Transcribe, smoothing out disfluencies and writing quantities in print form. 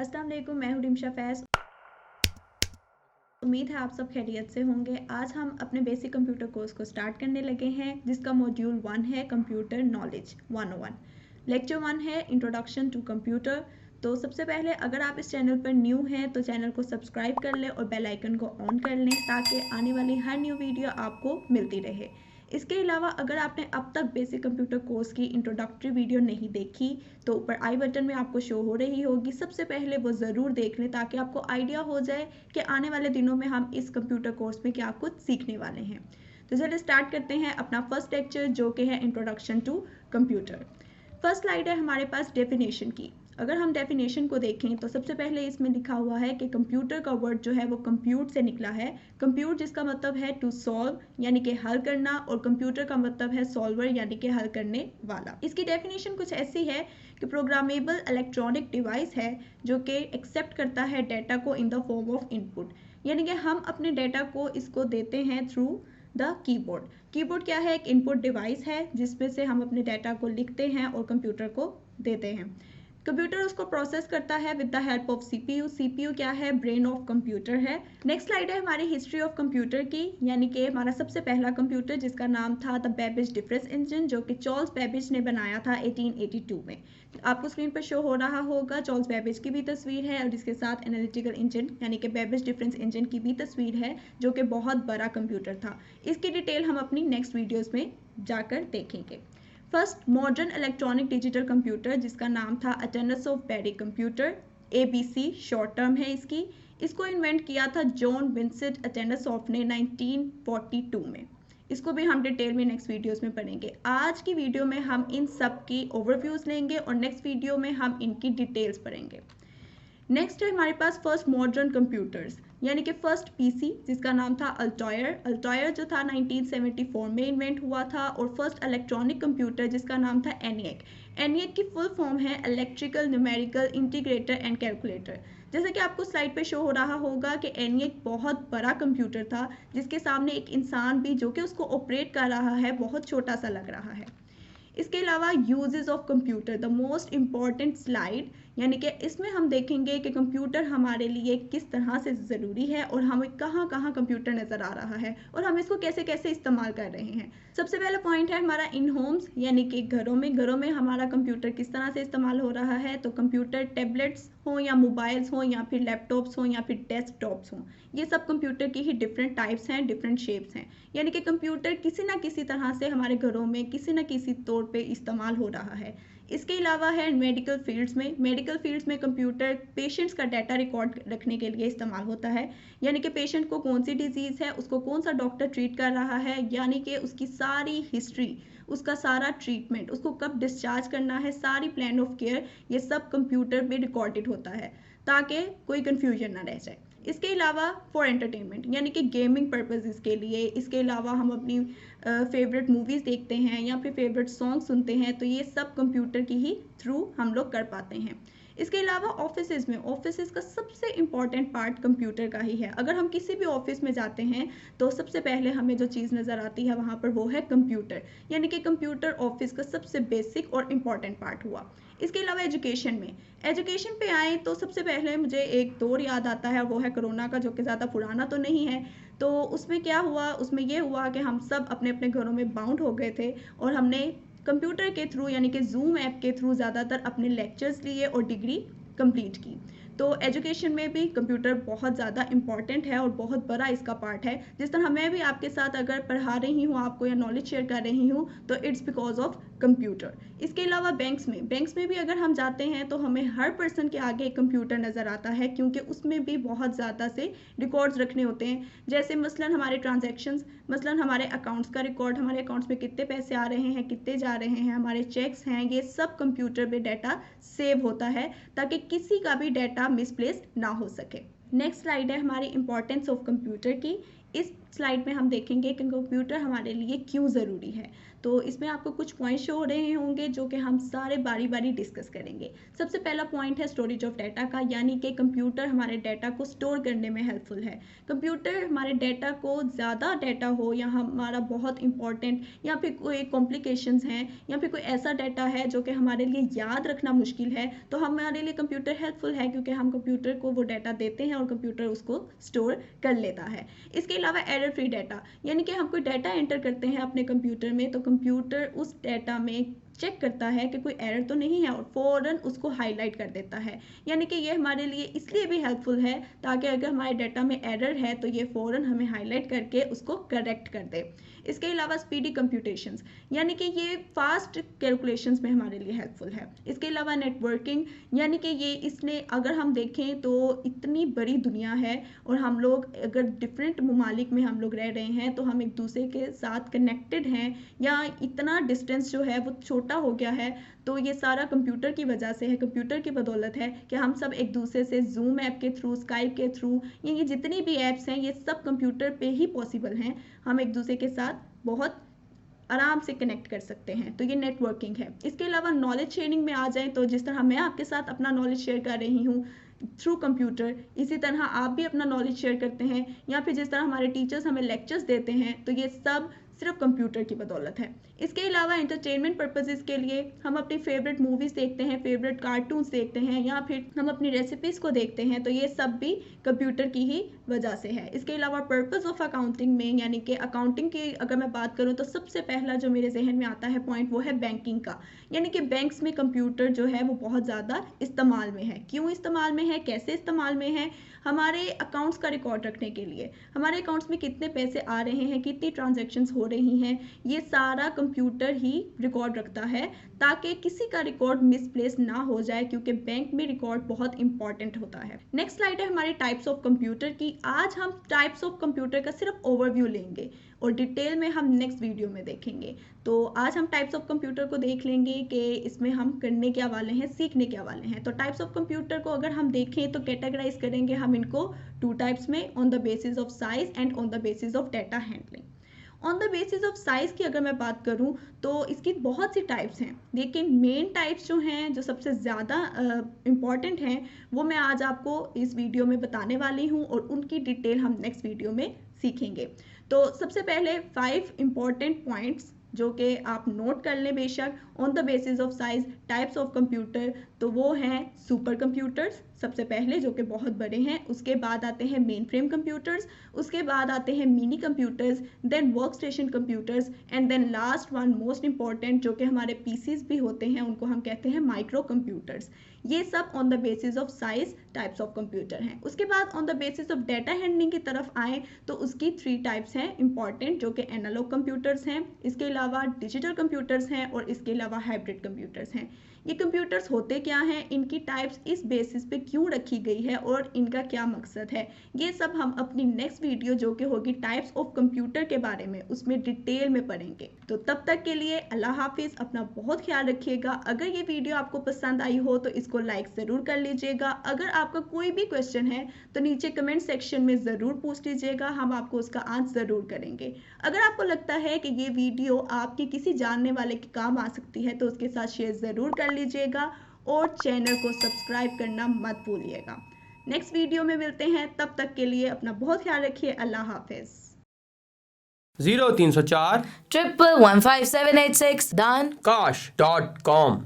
अस्सलाम वालेकुम, मैं हूँ रिमशा फैज़। उम्मीद है आप सब खैरियत से होंगे। आज हम अपने बेसिक कंप्यूटर कोर्स को स्टार्ट करने लगे हैं, जिसका मॉड्यूल 1 है कंप्यूटर नॉलेज 101। लेक्चर 1 है इंट्रोडक्शन टू कंप्यूटर। तो सबसे पहले अगर आप इस चैनल पर न्यू हैं तो चैनल को सब्सक्राइब कर लें और बेल आइकन को ऑन कर लें ताकि आने वाली हर न्यू वीडियो आपको मिलती रहे। इसके अलावा अगर आपने अब तक बेसिक कंप्यूटर कोर्स की इंट्रोडक्टरी वीडियो नहीं देखी तो ऊपर आई बटन में आपको शो हो रही होगी, सबसे पहले वो ज़रूर देख लें ताकि आपको आइडिया हो जाए कि आने वाले दिनों में हम इस कंप्यूटर कोर्स में क्या कुछ सीखने वाले हैं। तो चलिए स्टार्ट करते हैं अपना फर्स्ट लेक्चर, जो कि है introduction to computer. First slide है हमारे पास डेफिनेशन की। अगर हम डेफिनेशन को देखें तो सबसे पहले इसमें लिखा हुआ है कि कंप्यूटर का वर्ड जो है वो कंप्यूट से निकला है। कंप्यूट जिसका मतलब है टू सॉल्व यानी कि हल करना, और कंप्यूटर का मतलब है सॉल्वर यानी कि हल करने वाला। इसकी डेफिनेशन कुछ ऐसी है कि प्रोग्रामेबल इलेक्ट्रॉनिक डिवाइस है जो कि एक्सेप्ट करता है डाटा को in the form of input, यानी कि हम अपने डाटा को इसको देते हैं थ्रू द कीबोर्ड। कीबोर्ड क्या है? एक इनपुट डिवाइस है जिसमें से हम अपने डाटा को लिखते हैं और कंप्यूटर को देते हैं। कंप्यूटर उसको प्रोसेस करता है with the help of CPU. CPU क्या है? ब्रेन ऑफ कंप्यूटर है। नेक्स्ट स्लाइड है हमारी हिस्ट्री ऑफ कंप्यूटर की, यानी कि हमारा सबसे पहला कंप्यूटर जिसका नाम था द बेबेज डिफरेंस इंजन, जो कि चार्ल्स बेबेज ने बनाया था 1882 में। आपको स्क्रीन पर शो हो रहा होगा चार्ल्स बेबेज की भी तस्वीर है और इसके साथ एनालिटिकल इंजन यानी कि बेबेज डिफरेंस इंजन की भी तस्वीर है, जो कि बहुत बड़ा कंप्यूटर था। इसकी डिटेल हम अपनी नेक्स्ट वीडियोज़ में जाकर देखेंगे। First modern electronic digital computer जिसका नाम था Atanasoff Berry computer, ABC short term है इसकी। इसको इन्वेंट किया था जॉन विंसेंट अटेनसॉफ ने 1942 में। इसको भी हम डिटेल में नेक्स्ट वीडियोस में पढ़ेंगे। आज की वीडियो में हम इन सब की ओवरव्यूज लेंगे और नेक्स्ट वीडियो में हम इनकी डिटेल्स पढ़ेंगे। नेक्स्ट है हमारे पास फर्स्ट मॉडर्न कंप्यूटर्स, यानी कि फर्स्ट पीसी जिसका नाम था अल्टायर। अल्टायर जो था 1974 में इन्वेंट हुआ था। और फर्स्ट इलेक्ट्रॉनिक कंप्यूटर जिसका नाम था एनिएक। एनिएक की फुल फॉर्म है electrical numerical integrator and calculator. जैसा कि आपको स्लाइड पे शो हो रहा होगा कि एनिएक बहुत बड़ा कंप्यूटर था जिसके सामने एक इंसान भी जो कि उसको ऑपरेट कर रहा है बहुत छोटा सा लग रहा है। इसके अलावा uses of computer, the most important slide, यानी कि इसमें हम देखेंगे कि कंप्यूटर हमारे लिए किस तरह से ज़रूरी है और हमें कहाँ कहाँ कंप्यूटर नज़र आ रहा है और हम इसको कैसे कैसे इस्तेमाल कर रहे हैं। सबसे पहला पॉइंट है हमारा इन होम्स, यानी कि घरों में हमारा कंप्यूटर किस तरह से इस्तेमाल हो रहा है। तो कंप्यूटर टैबलेट्स हों या मोबाइल्स हों या फिर लैपटॉप्स हों या फिर डेस्कटॉप्स हों, ये सब कंप्यूटर की ही डिफरेंट टाइप्स हैं, डिफरेंट शेप्स हैं। यानी कि कंप्यूटर किसी ना किसी तरह से हमारे घरों में किसी न किसी तौर पे इस्तेमाल हो रहा है। इसके अलावा है मेडिकल फील्ड्स में। मेडिकल फील्ड्स में कंप्यूटर पेशेंट्स का डाटा रिकॉर्ड रखने के लिए इस्तेमाल होता है, यानी कि पेशेंट को कौन सी डिजीज़ है, उसको कौन सा डॉक्टर ट्रीट कर रहा है, यानी कि उसकी सारी हिस्ट्री, उसका सारा ट्रीटमेंट, उसको कब डिस्चार्ज करना है, सारी प्लान ऑफ केयर, ये सब कंप्यूटर में रिकॉर्डेड होता है ताकि कोई कन्फ्यूजन ना रह जाए। इसके अलावा फॉर एंटरटेनमेंट, यानी कि गेमिंग पर्पजेज़ के लिए। इसके अलावा हम अपनी फेवरेट मूवीज़ देखते हैं या फिर फेवरेट सॉन्ग सुनते हैं, तो ये सब कंप्यूटर की ही थ्रू हम लोग कर पाते हैं। इसके अलावा ऑफिसेज में, ऑफिसेज का सबसे इम्पॉर्टेंट पार्ट कंप्यूटर का ही है। अगर हम किसी भी ऑफिस में जाते हैं तो सबसे पहले हमें जो चीज़ नज़र आती है वहाँ पर वो है कंप्यूटर, यानी कि कंप्यूटर ऑफिस का सबसे बेसिक और इम्पॉर्टेंट पार्ट हुआ। इसके अलावा एजुकेशन में, एजुकेशन पे आए तो सबसे पहले मुझे एक दौर याद आता है, वो है कोरोना का, जो कि ज़्यादा पुराना तो नहीं है। तो उसमें क्या हुआ? उसमें ये हुआ कि हम सब अपने अपने घरों में बाउंड हो गए थे और हमने कंप्यूटर के थ्रू यानी कि जूम ऐप के थ्रू ज़्यादातर अपने लेक्चर्स लिए और डिग्री कंप्लीट की। तो एजुकेशन में भी कंप्यूटर बहुत ज़्यादा इंपॉर्टेंट है और बहुत बड़ा इसका पार्ट है। जिस तरह मैं भी आपके साथ अगर पढ़ा रही हूँ आपको या नॉलेज शेयर कर रही हूँ तो इट्स बिकॉज ऑफ कंप्यूटर। इसके अलावा बैंक्स में भी अगर हम जाते हैं तो हमें हर पर्सन के आगे एक कंप्यूटर नज़र आता है, क्योंकि उसमें भी बहुत ज़्यादा से रिकॉर्ड्स रखने होते हैं। जैसे मसलन हमारे ट्रांजैक्शंस, मसलन हमारे अकाउंट्स का रिकॉर्ड, हमारे अकाउंट्स में कितने पैसे आ रहे हैं, कितने जा रहे हैं, हमारे चेक्स हैं, ये सब कंप्यूटर में डाटा सेव होता है ताकि किसी का भी डाटा मिसप्लेस ना हो सके। नेक्स्ट स्लाइड है हमारी इंपॉर्टेंस ऑफ कंप्यूटर की। इस स्लाइड में हम देखेंगे कि कंप्यूटर हमारे लिए क्यों ज़रूरी है। तो इसमें आपको कुछ पॉइंट शो हो रहे होंगे जो कि हम सारे बारी बारी डिस्कस करेंगे। सबसे पहला पॉइंट है स्टोरेज ऑफ डाटा का, यानी कि कंप्यूटर हमारे डाटा को स्टोर करने में हेल्पफुल है। कंप्यूटर हमारे डाटा को, ज़्यादा डाटा हो या हमारा बहुत इंपॉर्टेंट या फिर कोई कॉम्प्लिकेशंस हैं या फिर कोई ऐसा डाटा है जो कि हमारे लिए याद रखना मुश्किल है, तो हमारे लिए कंप्यूटर हेल्पफुल है, क्योंकि हम कंप्यूटर को वो डाटा देते हैं और कंप्यूटर उसको स्टोर कर लेता है। इसके अलावा एरर फ्री डाटा, यानी कि हम कोई डाटा एंटर करते हैं अपने कंप्यूटर में, तो कंप्यूटर उस डाटा में चेक करता है कि कोई एरर तो नहीं है और फ़ौरन उसको हाईलाइट कर देता है। यानी कि ये हमारे लिए इसलिए भी हेल्पफुल है ताकि अगर हमारे डाटा में एरर है तो ये फ़ौरन हमें हाईलाइट करके उसको करेक्ट कर दे। इसके अलावा स्पीडी कंप्यूटेशंस, यानी कि ये फास्ट कैलकुलेशंस में हमारे लिए हेल्पफुल है। इसके अलावा नेटवर्किंग, यानी कि ये इसने, अगर हम देखें तो इतनी बड़ी दुनिया है और हम लोग अगर डिफरेंट ममालिक में हम लोग रह रहे हैं तो हम एक दूसरे के साथ कनेक्टेड हैं, या इतना डिस्टेंस जो है वो छोटा हो गया है, तो ये सारा कंप्यूटर की वजह से है, कंप्यूटर की बदौलत है कि हम सब एक दूसरे से जूम ऐप के थ्रू, स्काइप के थ्रू, ये जितनी भी ऐप्स हैं ये सब कंप्यूटर पे ही पॉसिबल हैं। हम एक दूसरे के साथ बहुत आराम से कनेक्ट कर सकते हैं, तो ये नेटवर्किंग है। इसके अलावा नॉलेज शेयरिंग में आ जाए तो जिस तरह मैं आपके साथ अपना नॉलेज शेयर कर रही हूँ थ्रू कंप्यूटर, इसी तरह आप भी अपना नॉलेज शेयर करते हैं, या फिर जिस तरह हमारे टीचर्स हमें लेक्चर्स देते हैं, तो ये सब सिर्फ कंप्यूटर की बदौलत है। इसके अलावा एंटरटेनमेंट पर्पसेस के लिए हम अपनी फेवरेट मूवीज़ देखते हैं, फेवरेट कार्टून्स देखते हैं, या फिर हम अपनी रेसिपीज़ को देखते हैं, तो ये सब भी कंप्यूटर की ही वजह से है। इसके अलावा पर्पस ऑफ अकाउंटिंग में, यानी कि अकाउंटिंग की अगर मैं बात करूँ तो सबसे पहला जो मेरे जहन में आता है पॉइंट वो है बैंकिंग का, यानी कि बैंक्स में कंप्यूटर जो है वो बहुत ज़्यादा इस्तेमाल में है। क्यों इस्तेमाल में है, कैसे इस्तेमाल में है? हमारे अकाउंट्स का रिकॉर्ड रखने के लिए, हमारे अकाउंट्स में कितने पैसे आ रहे हैं, कितनी ट्रांजैक्शंस हो रही हैं, ये सारा कंप्यूटर ही रिकॉर्ड रखता है ताकि किसी का रिकॉर्ड मिसप्लेस ना हो जाए, क्योंकि बैंक में रिकॉर्ड बहुत इंपॉर्टेंट होता है। नेक्स्ट स्लाइड है हमारी टाइप्स ऑफ कंप्यूटर की। आज हम टाइप्स ऑफ कंप्यूटर का सिर्फ ओवरव्यू लेंगे और डिटेल में हम नेक्स्ट वीडियो में देखेंगे। तो आज हम टाइप्स ऑफ कंप्यूटर को देख लेंगे कि इसमें हम करने क्या वाले हैं, सीखने क्या वाले हैं। तो टाइप्स ऑफ कंप्यूटर को अगर हम देखें तो कैटेगराइज करेंगे हम इनको टू टाइप्स में, on the basis of size and on the basis of data handling. On the basis of size की अगर मैं बात करूं तो इसकी बहुत सी टाइप्स हैं, लेकिन मेन टाइप्स जो हैं, जो सबसे ज़्यादा इम्पॉर्टेंट हैं, वो मैं आज आपको इस वीडियो में बताने वाली हूं और उनकी डिटेल हम नेक्स्ट वीडियो में सीखेंगे। तो सबसे पहले 5 इम्पॉर्टेंट पॉइंट्स जो कि आप नोट कर लें बेशक, on the basis of size types of computer, तो वो हैं सुपर कंप्यूटर्स सबसे पहले, जो कि बहुत बड़े हैं। उसके बाद आते हैं मेन फ्रेम कंप्यूटर्स, उसके बाद आते हैं mini computers, then work station computers, and then last one most important जो कि हमारे पीसीज भी होते हैं, उनको हम कहते हैं माइक्रो कंप्यूटर्स। ये सब on the basis of size types of computer हैं। उसके बाद on the basis of data handling की तरफ आए तो उसकी 3 टाइप्स हैं इंपॉर्टेंट, जो कि एनालॉग कंप्यूटर्स हैं, इसके अलावा डिजिटल कंप्यूटर्स हैं और इसके अलावा हाइब्रिड कंप्यूटर्स हैं। ये कंप्यूटर्स होते क्या हैं, इनकी टाइप्स इस बेसिस पे क्यों रखी गई है और इनका क्या मकसद है, ये सब हम अपनी नेक्स्ट वीडियो जो कि होगी टाइप्स ऑफ कंप्यूटर के बारे में, उसमें डिटेल में पढ़ेंगे। तो तब तक के लिए अल्लाह हाफिज़, अपना बहुत ख्याल रखिएगा। अगर ये वीडियो आपको पसंद आई हो तो इसको लाइक ज़रूर कर लीजिएगा। अगर आपका कोई भी क्वेश्चन है तो नीचे कमेंट सेक्शन में ज़रूर पूछ लीजिएगा, हम आपको उसका आंसर ज़रूर करेंगे। अगर आपको लगता है कि ये वीडियो आपके किसी जानने वाले के काम आ सकती है तो उसके साथ शेयर ज़रूर कर लीजिएगा और चैनल को सब्सक्राइब करना मत भूलिएगा। नेक्स्ट वीडियो में मिलते हैं, तब तक के लिए अपना बहुत ख्याल रखिए। अल्लाह हाफिज़। 0304 1115786 done kash.com